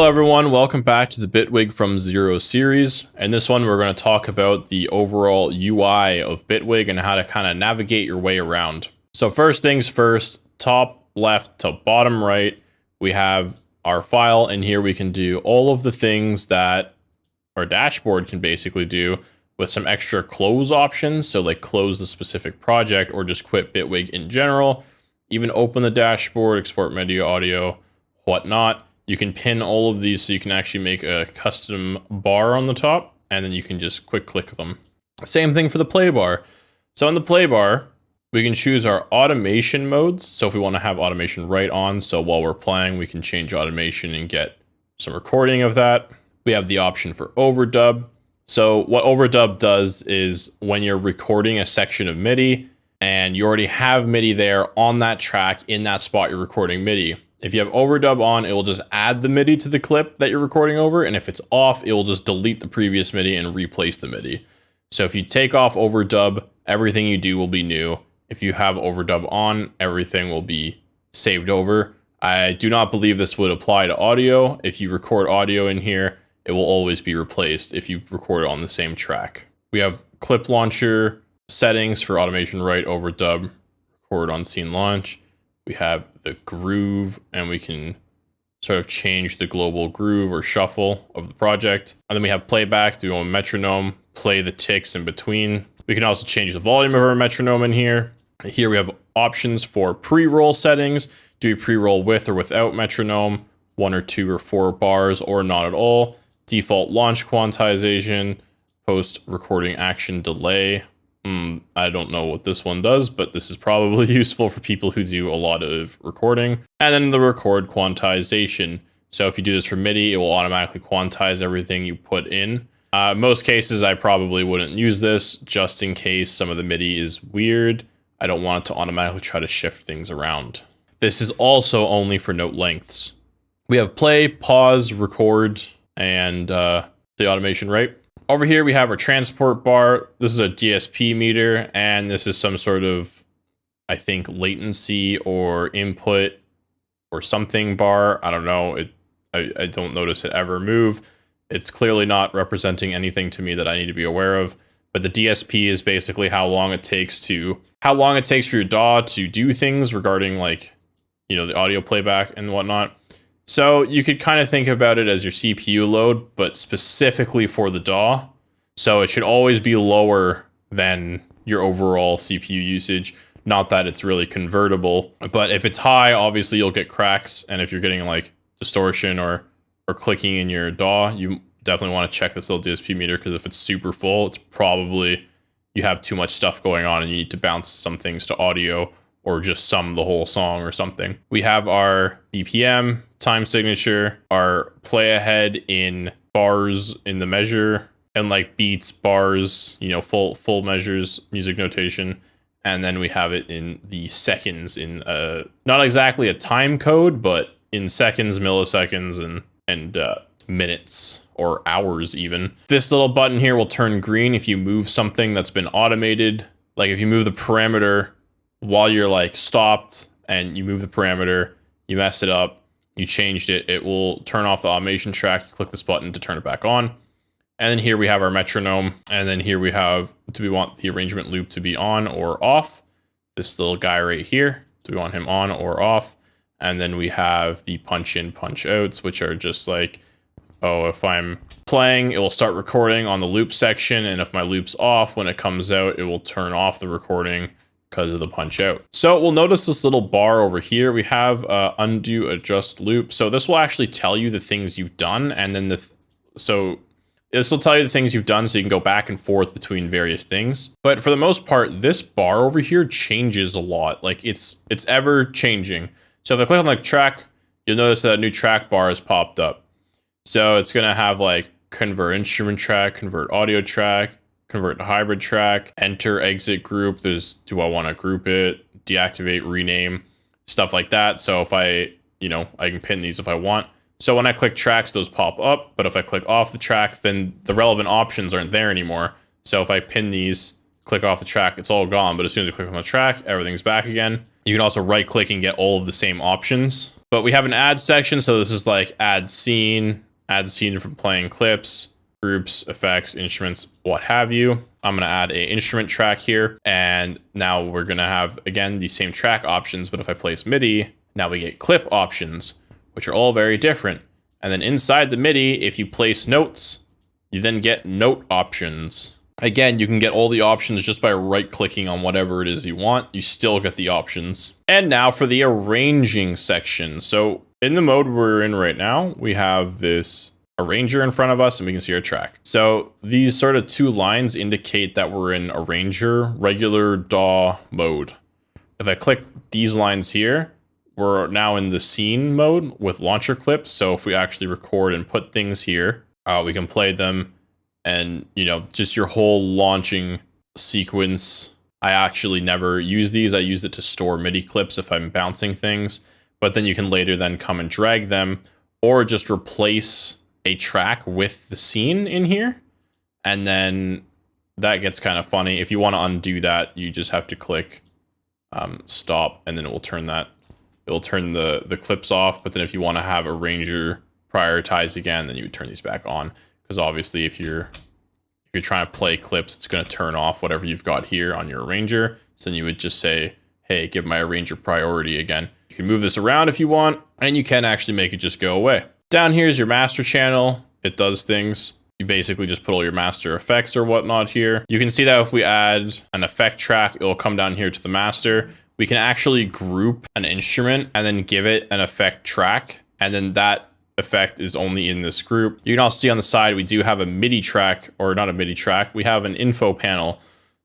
Hello everyone, welcome back to the Bitwig from Zero series. In this one, we're going to talk about the overall UI of Bitwig and how to kind of navigate your way around. So first things first, top left to bottom right, we have our file, and here we can do all of the things that our dashboard can basically do with some extra close options. So like close the specific project or just quit Bitwig in general, even open the dashboard, export media, audio, whatnot. You can pin all of these so you can actually make a custom bar on the top, and then you can just quick click them. Same thing for the play bar. So in the play bar, we can choose our automation modes. So if we want to have automation right on, so while we're playing, we can change automation and get some recording of that. We have the option for overdub. So what overdub does is when you're recording a section of MIDI and you already have MIDI there on that track in that spot you're recording MIDI. If you have overdub on, it will just add the MIDI to the clip that you're recording over. And if it's off, it will just delete the previous MIDI and replace the MIDI. So if you take off overdub, everything you do will be new. If you have overdub on, everything will be saved over. I do not believe this would apply to audio. If you record audio in here, it will always be replaced if you record it on the same track. We have clip launcher settings for automation right, overdub, record on scene launch. We have the groove, and we can sort of change the global groove or shuffle of the project. And then we have playback, do a metronome, play the ticks in between. We can also change the volume of our metronome in here. Here we have options for pre-roll settings. Do we pre-roll with or without metronome, 1 or 2 or 4 bars, or not at all. Default launch quantization, post-recording action delay. I don't know what this one does, but this is probably useful for people who do a lot of recording. And then the record quantization. So if you do this for MIDI, it will automatically quantize everything you put in. Most cases, I probably wouldn't use this just in case some of the MIDI is weird. I don't want it to automatically try to shift things around. This is also only for note lengths. We have play, pause, record, and the automation rate. Over here, we have our transport bar. This is a DSP meter, and this is some sort of, I think, latency or input or something bar. I don't know. I don't notice it ever move. It's clearly not representing anything to me that I need to be aware of. But the DSP is basically how long it takes for your DAW to do things regarding, like, you know, the audio playback and whatnot. So you could kind of think about it as your CPU load, but specifically for the DAW. So it should always be lower than your overall CPU usage. Not that it's really convertible, but if it's high, obviously you'll get cracks. And if you're getting like distortion or clicking in your DAW, you definitely want to check this little DSP meter, because if it's super full, it's probably you have too much stuff going on and you need to bounce some things to audio or just sum the whole song or something. We have our BPM, time signature, our play ahead in bars in the measure, and like beats, bars, you know, full measures, music notation. And then we have it in the seconds in not exactly a time code, but in seconds, milliseconds, and minutes or hours even. This little button here will turn green if you move something that's been automated. Like if you move the parameter while you're like stopped and you move the parameter, you messed it up, you changed it, it will turn off the automation track. You click this button to turn it back on. And then here we have our metronome. And then here we have, do we want the arrangement loop to be on or off? This little guy right here, do we want him on or off? And then we have the punch in, punch outs, which are just like, oh, if I'm playing, it will start recording on the loop section. And if my loop's off, when it comes out, it will turn off the recording because of the punch out. So we'll notice this little bar over here. We have undo, adjust loop. So this will actually tell you the things you've done. And then so this will tell you the things you've done so you can go back and forth between various things. But for the most part, this bar over here changes a lot. Like it's ever changing. So if I click on like track, you'll notice that a new track bar has popped up. So it's gonna have like convert instrument track, convert audio track, convert to hybrid track, enter, exit group. There's, do I want to group it, deactivate, rename, stuff like that. So if I can pin these if I want. So when I click tracks, those pop up. But if I click off the track, then the relevant options aren't there anymore. So if I pin these, click off the track, it's all gone. But as soon as I click on the track, everything's back again. You can also right click and get all of the same options. But we have an add section. So this is like add scene from playing clips, groups, effects, instruments, what have you. I'm going to add a instrument track here. And now we're going to have, again, the same track options. But if I place MIDI, now we get clip options, which are all very different. And then inside the MIDI, if you place notes, you then get note options. Again, you can get all the options just by right-clicking on whatever it is you want. You still get the options. And now for the arranging section. So in the mode we're in right now, we have this arranger in front of us and we can see our track. So these sort of two lines indicate that we're in arranger, regular DAW mode. If I click these lines here, we're now in the scene mode with launcher clips. So if we actually record and put things here, we can play them. And, you know, just your whole launching sequence. I actually never use these. I use it to store MIDI clips if I'm bouncing things. But then you can later then come and drag them or just replace a track with the scene in here. And then that gets kind of funny. If you want to undo that, you just have to click stop, and then it will turn that. It will turn the clips off. But then if you want to have arranger prioritize again, then you would turn these back on. Because obviously if you're trying to play clips, it's going to turn off whatever you've got here on your arranger. So then you would just say, hey, give my arranger priority again. You can move this around if you want, and you can actually make it just go away. Down here is your master channel. It does things. You basically just put all your master effects or whatnot here. You can see that if we add an effect track, it'll come down here to the master. We can actually group an instrument and then give it an effect track, and then that effect is only in this group. You can also see on the side, we do have a MIDI track, or not a MIDI track. We have an info panel.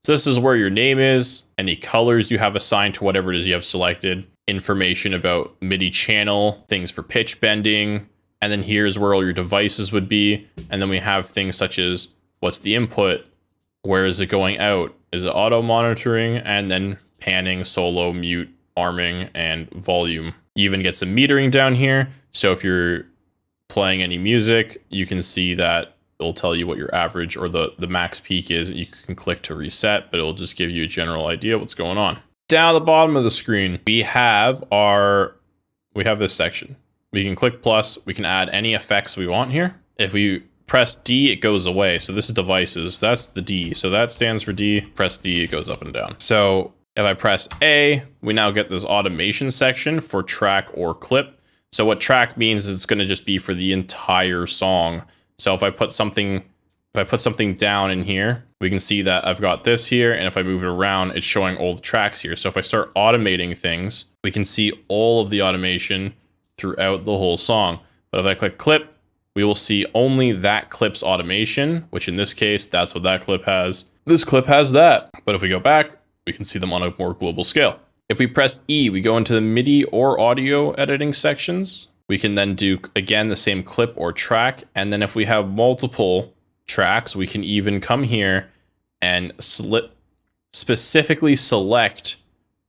So this is where your name is, any colors you have assigned to whatever it is you have selected, information about MIDI channel, things for pitch bending, and then here's where all your devices would be. And then we have things such as what's the input, where is it going out, is it auto monitoring, and then panning, solo, mute, arming, and volume. You even get some metering down here. So if you're playing any music, you can see that it'll tell you what your average or the max peak is. You can click to reset, but it'll just give you a general idea what's going on. Down at the bottom of the screen, we have this section. We can click plus, we can add any effects we want here. If we press D, it goes away. So this is devices, that's the D. So that stands for D, press D, it goes up and down. So if I press A, we now get this automation section for track or clip. So what track means is it's going to just be for the entire song. So if I put something down in here, we can see that I've got this here. And if I move it around, it's showing all the tracks here. So if I start automating things, we can see all of the automation throughout the whole song. But if I click clip, we will see only that clip's automation, which in this case, that's what that clip has. This clip has that. But if we go back, we can see them on a more global scale. If we press E, we go into the MIDI or audio editing sections. We can then do, again, the same clip or track. And then if we have multiple tracks, we can even come here and specifically select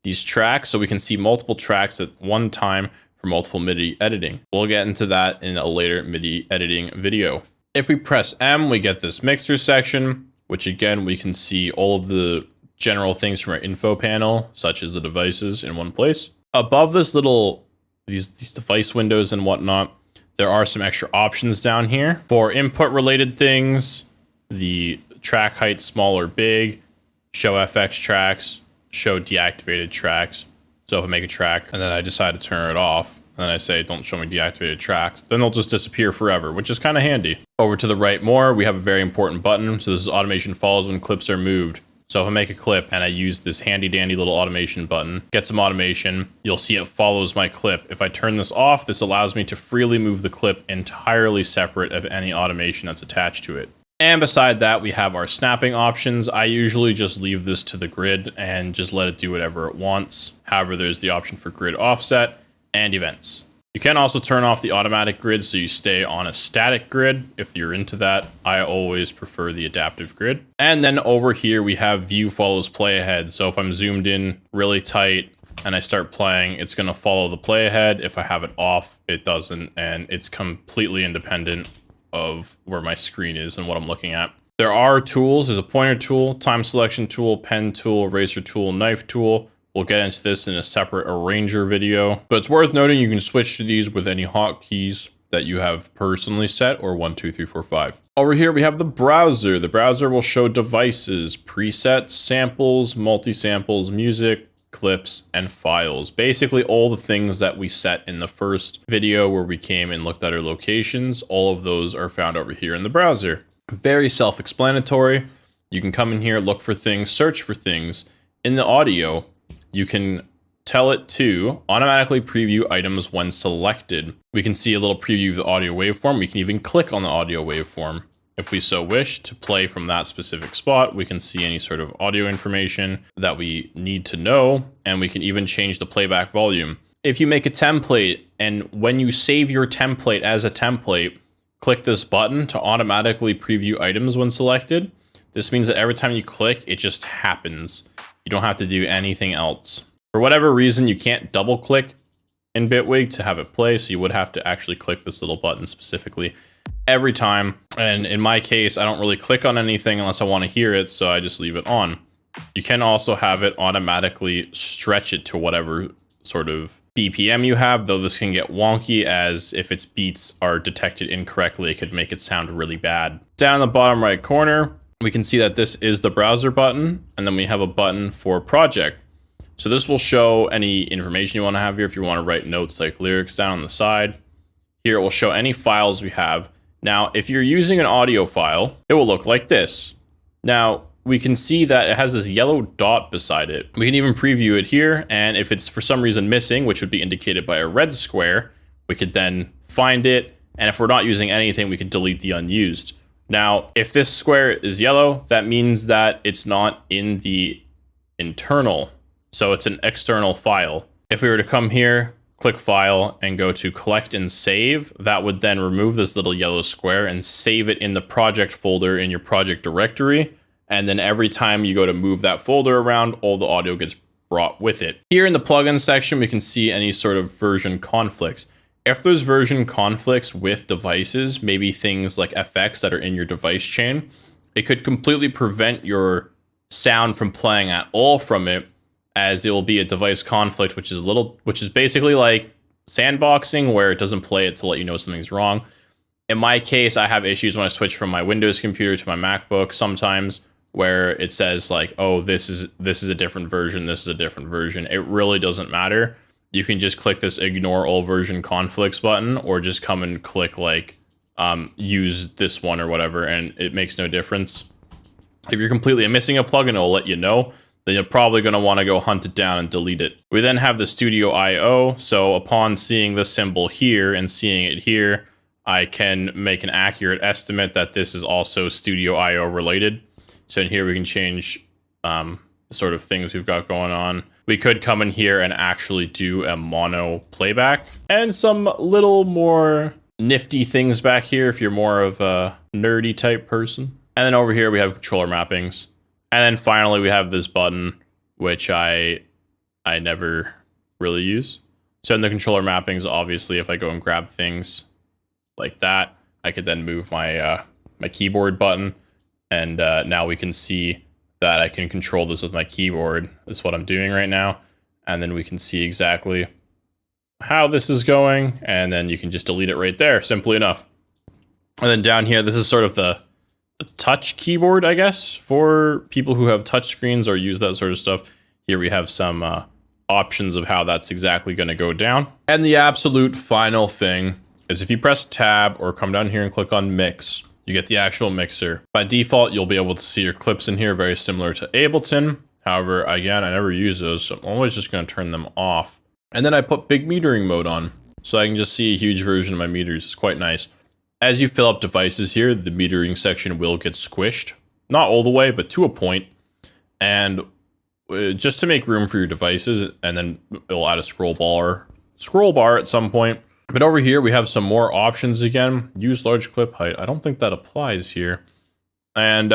these tracks so we can see multiple tracks at one time for multiple MIDI editing. We'll get into that in a later MIDI editing video. If we press M, we get this mixer section, which again, we can see all of the general things from our info panel, such as the devices in one place. Above this little, these device windows and whatnot, there are some extra options down here for input related things, the track height, small or big, show FX tracks, show deactivated tracks. So if I make a track and then I decide to turn it off, and then I say, don't show me deactivated tracks, then they'll just disappear forever, which is kind of handy. Over to the right more, we have a very important button. So this is automation follows when clips are moved. So if I make a clip and I use this handy dandy little automation button, get some automation, you'll see it follows my clip. If I turn this off, this allows me to freely move the clip entirely separate of any automation that's attached to it. And beside that, we have our snapping options. I usually just leave this to the grid and just let it do whatever it wants. However, there's the option for grid offset and events. You can also turn off the automatic grid so you stay on a static grid if you're into that. I always prefer the adaptive grid. And then over here we have view follows play ahead. So if I'm zoomed in really tight and I start playing, it's going to follow the play ahead. If I have it off, it doesn't, and it's completely independent of where my screen is and what I'm looking at. There are tools. There's a pointer tool, time selection tool, pen tool, eraser tool, knife tool, We'll get into this in a separate arranger video, but it's worth noting you can switch to these with any hotkeys that you have personally set, or 1, 2, 3, 4, 5. Over here we have the browser. The browser will show devices, presets, samples, multi-samples, music, clips, and files. Basically all the things that we set in the first video where we came and looked at our locations, all of those are found over here in the browser. Very self-explanatory. You can come in here, look for things, search for things. In the audio, you can tell it to automatically preview items when selected. We can see a little preview of the audio waveform. We can even click on the audio waveform if we so wish to play from that specific spot. We can see any sort of audio information that we need to know, and we can even change the playback volume. If you make a template, and when you save your template as a template, click this button to automatically preview items when selected. This means that every time you click, it just happens. You don't have to do anything else. For whatever reason, you can't double click in Bitwig to have it play, so you would have to actually click this little button specifically every time. And in my case, I don't really click on anything unless I want to hear it, so I just leave it on. You can also have it automatically stretch it to whatever sort of BPM you have, though this can get wonky, as if its beats are detected incorrectly, it could make it sound really bad. Down in the bottom right corner, we can see that this is the browser button, and then we have a button for project. So this will show any information you want to have here. If you want to write notes like lyrics down on the side, here it will show any files we have. Now, if you're using an audio file, it will look like this. Now, we can see that it has this yellow dot beside it. We can even preview it here, and if it's for some reason missing, which would be indicated by a red square, we could then find it, and if we're not using anything, we could delete the unused. Now, if this square is yellow, that means that it's not in the internal, so it's an external file. If we were to come here, click File, and go to Collect and Save, that would then remove this little yellow square and save it in the project folder in your project directory. And then every time you go to move that folder around, all the audio gets brought with it. Here in the plugin section, we can see any sort of version conflicts. If there's version conflicts with devices, maybe things like FX that are in your device chain, it could completely prevent your sound from playing at all from it, as it will be a device conflict, which is basically like sandboxing, where it doesn't play it to let you know something's wrong. In my case, I have issues when I switch from my Windows computer to my MacBook sometimes, where it says like, oh, this is a different version, this is a different version. It really doesn't matter. You can just click this ignore all version conflicts button, or just come and click like use this one or whatever, and it makes no difference. If you're completely missing a plugin, it'll let you know. Then you're probably going to want to go hunt it down and delete it. We then have the Studio I/O. So upon seeing this symbol here and seeing it here, I can make an accurate estimate that this is also Studio I/O related. So in here we can change the sort of things we've got going on. We could come in here and actually do a mono playback, and some little more nifty things back here if you're more of a nerdy type person. And then over here we have controller mappings. And then finally we have this button, which I never really use. So in the controller mappings, obviously, if I go and grab things like that, I could then move my my keyboard button, and now we can see that I can control this with my keyboard. That's what I'm doing right now. And then we can see exactly how this is going, and then you can just delete it right there, simply enough. And then down here, this is sort of the touch keyboard, I guess, for people who have touch screens or use that sort of stuff. Here we have some options of how that's exactly going to go down. And the absolute final thing is if you press tab or come down here and click on mix, you get the actual mixer. By default, you'll be able to see your clips in here, very similar to Ableton. However, again, I never use those, so I'm always just going to turn them off. And then I put big metering mode on, so I can just see a huge version of my meters. It's quite nice. As you fill up devices here, the metering section will get squished. Not all the way, but to a point. And just to make room for your devices, and then it'll add a scroll bar at some point. But over here, we have some more options again. Use large clip height. I don't think that applies here. And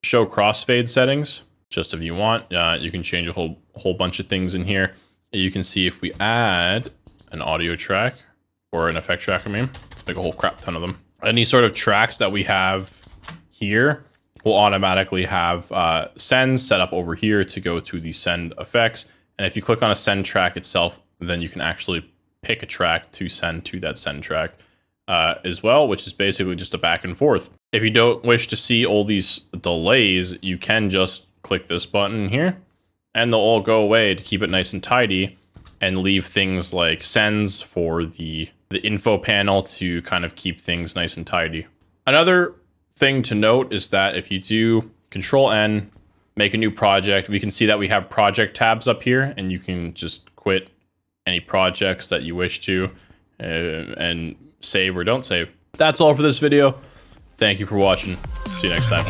show crossfade settings, just if you want. You can change a whole bunch of things in here. You can see if we add an audio track, or an effect track, I mean. Let's make a whole crap ton of them. Any sort of tracks that we have here will automatically have sends set up over here to go to the send effects. And if you click on a send track itself, then you can actually pick a track to send to that send track as well, which is basically just a back and forth. If you don't wish to see all these delays, you can just click this button here and they'll all go away to keep it nice and tidy, and leave things like sends for the info panel to kind of keep things nice and tidy. Another thing to note is that if you do Control N, make a new project, we can see that we have project tabs up here, and you can just quit any projects that you wish to and save or don't save. That's all for this video. Thank you for watching. See you next time.